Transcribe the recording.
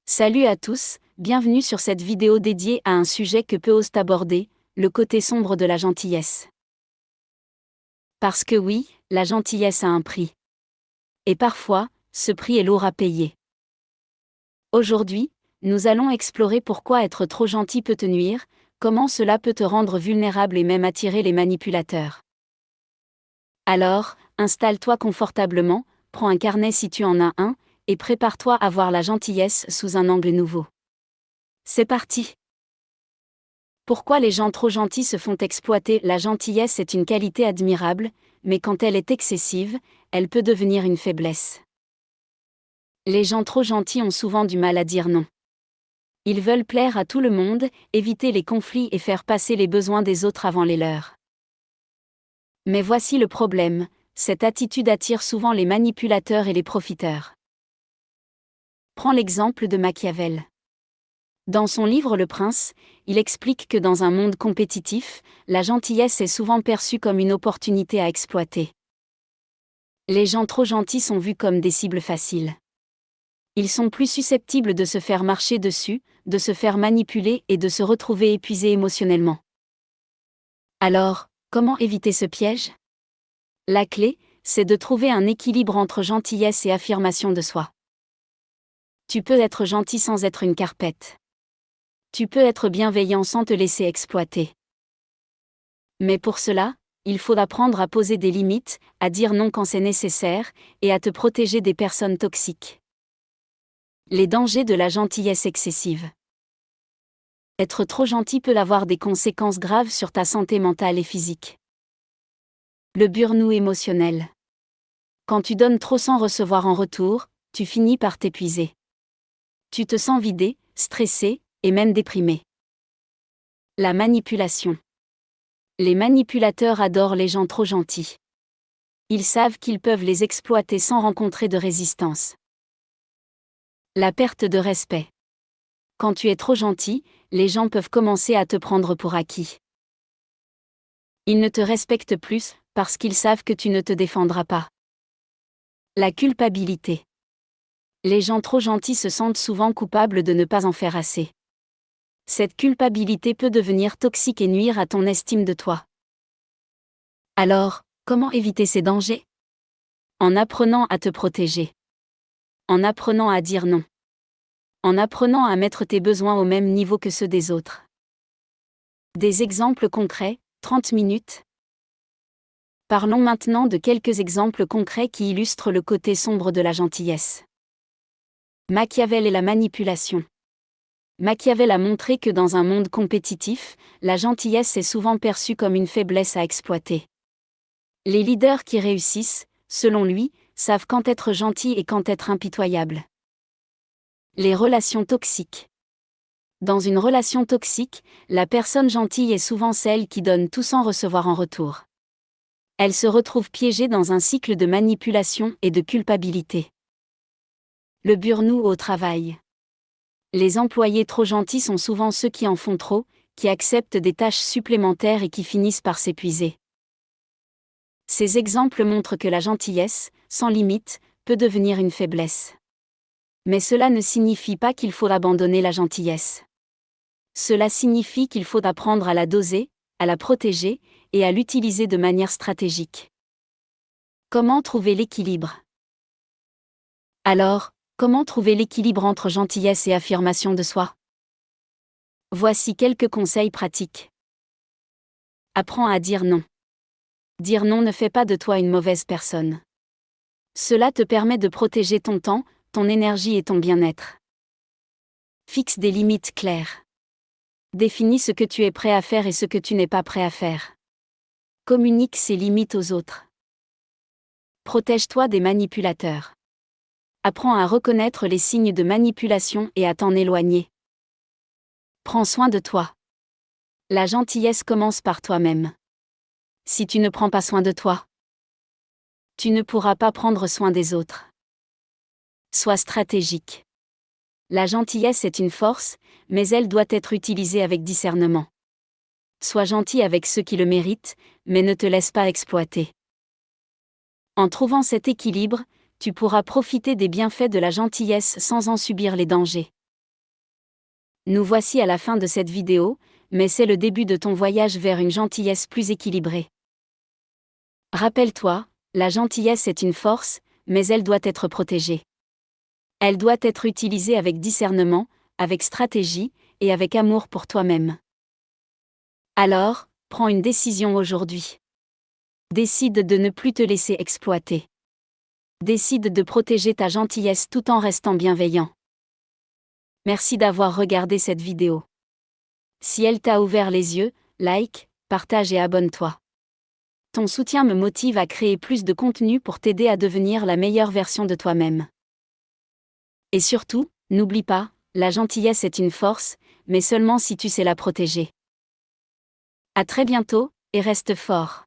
Salut à tous, bienvenue sur cette vidéo dédiée à un sujet que peu osent aborder, le côté sombre de la gentillesse. Parce que oui, la gentillesse a un prix. Et parfois, ce prix est lourd à payer. Aujourd'hui, nous allons explorer pourquoi être trop gentil peut te nuire, comment cela peut te rendre vulnérable et même attirer les manipulateurs. Alors, installe-toi confortablement, prends un carnet si tu en as un, et prépare-toi à voir la gentillesse sous un angle nouveau. C'est parti! Pourquoi les gens trop gentils se font exploiter? La gentillesse est une qualité admirable, mais quand elle est excessive, elle peut devenir une faiblesse. Les gens trop gentils ont souvent du mal à dire non. Ils veulent plaire à tout le monde, éviter les conflits et faire passer les besoins des autres avant les leurs. Mais voici le problème, cette attitude attire souvent les manipulateurs et les profiteurs. Prends l'exemple de Machiavel. Dans son livre Le Prince, il explique que dans un monde compétitif, la gentillesse est souvent perçue comme une opportunité à exploiter. Les gens trop gentils sont vus comme des cibles faciles. Ils sont plus susceptibles de se faire marcher dessus, de se faire manipuler et de se retrouver épuisés émotionnellement. Alors, comment éviter ce piège? La clé, c'est de trouver un équilibre entre gentillesse et affirmation de soi. Tu peux être gentil sans être une carpette. Tu peux être bienveillant sans te laisser exploiter. Mais pour cela, il faut apprendre à poser des limites, à dire non quand c'est nécessaire, et à te protéger des personnes toxiques. Les dangers de la gentillesse excessive. Être trop gentil peut avoir des conséquences graves sur ta santé mentale et physique. Le burn-out émotionnel. Quand tu donnes trop sans recevoir en retour, tu finis par t'épuiser. Tu te sens vidé, stressé, et même déprimé. La manipulation. Les manipulateurs adorent les gens trop gentils. Ils savent qu'ils peuvent les exploiter sans rencontrer de résistance. La perte de respect. Quand tu es trop gentil, les gens peuvent commencer à te prendre pour acquis. Ils ne te respectent plus, parce qu'ils savent que tu ne te défendras pas. La culpabilité. Les gens trop gentils se sentent souvent coupables de ne pas en faire assez. Cette culpabilité peut devenir toxique et nuire à ton estime de toi. Alors, comment éviter ces dangers? En apprenant à te protéger. En apprenant à dire non. En apprenant à mettre tes besoins au même niveau que ceux des autres. Des exemples concrets, 30 minutes. Parlons maintenant de quelques exemples concrets qui illustrent le côté sombre de la gentillesse. Machiavel et la manipulation. Machiavel a montré que dans un monde compétitif, la gentillesse est souvent perçue comme une faiblesse à exploiter. Les leaders qui réussissent, selon lui, savent quand être gentils et quand être impitoyables. Les relations toxiques. Dans une relation toxique, la personne gentille est souvent celle qui donne tout sans recevoir en retour. Elle se retrouve piégée dans un cycle de manipulation et de culpabilité. Le burn-out au travail. Les employés trop gentils sont souvent ceux qui en font trop, qui acceptent des tâches supplémentaires et qui finissent par s'épuiser. Ces exemples montrent que la gentillesse, sans limite, peut devenir une faiblesse. Mais cela ne signifie pas qu'il faut abandonner la gentillesse. Cela signifie qu'il faut apprendre à la doser, à la protéger, et à l'utiliser de manière stratégique. Comment trouver l'équilibre? Alors, comment trouver l'équilibre entre gentillesse et affirmation de soi? Voici quelques conseils pratiques. Apprends à dire non. Dire non ne fait pas de toi une mauvaise personne. Cela te permet de protéger ton temps, ton énergie et ton bien-être. Fixe des limites claires. Définis ce que tu es prêt à faire et ce que tu n'es pas prêt à faire. Communique ces limites aux autres. Protège-toi des manipulateurs. Apprends à reconnaître les signes de manipulation et à t'en éloigner. Prends soin de toi. La gentillesse commence par toi-même. Si tu ne prends pas soin de toi, tu ne pourras pas prendre soin des autres. Sois stratégique. La gentillesse est une force, mais elle doit être utilisée avec discernement. Sois gentil avec ceux qui le méritent, mais ne te laisse pas exploiter. En trouvant cet équilibre, tu pourras profiter des bienfaits de la gentillesse sans en subir les dangers. Nous voici à la fin de cette vidéo, mais c'est le début de ton voyage vers une gentillesse plus équilibrée. Rappelle-toi, la gentillesse est une force, mais elle doit être protégée. Elle doit être utilisée avec discernement, avec stratégie, et avec amour pour toi-même. Alors, prends une décision aujourd'hui. Décide de ne plus te laisser exploiter. Décide de protéger ta gentillesse tout en restant bienveillant. Merci d'avoir regardé cette vidéo. Si elle t'a ouvert les yeux, like, partage et abonne-toi. Ton soutien me motive à créer plus de contenu pour t'aider à devenir la meilleure version de toi-même. Et surtout, n'oublie pas, la gentillesse est une force, mais seulement si tu sais la protéger. À très bientôt, et reste fort.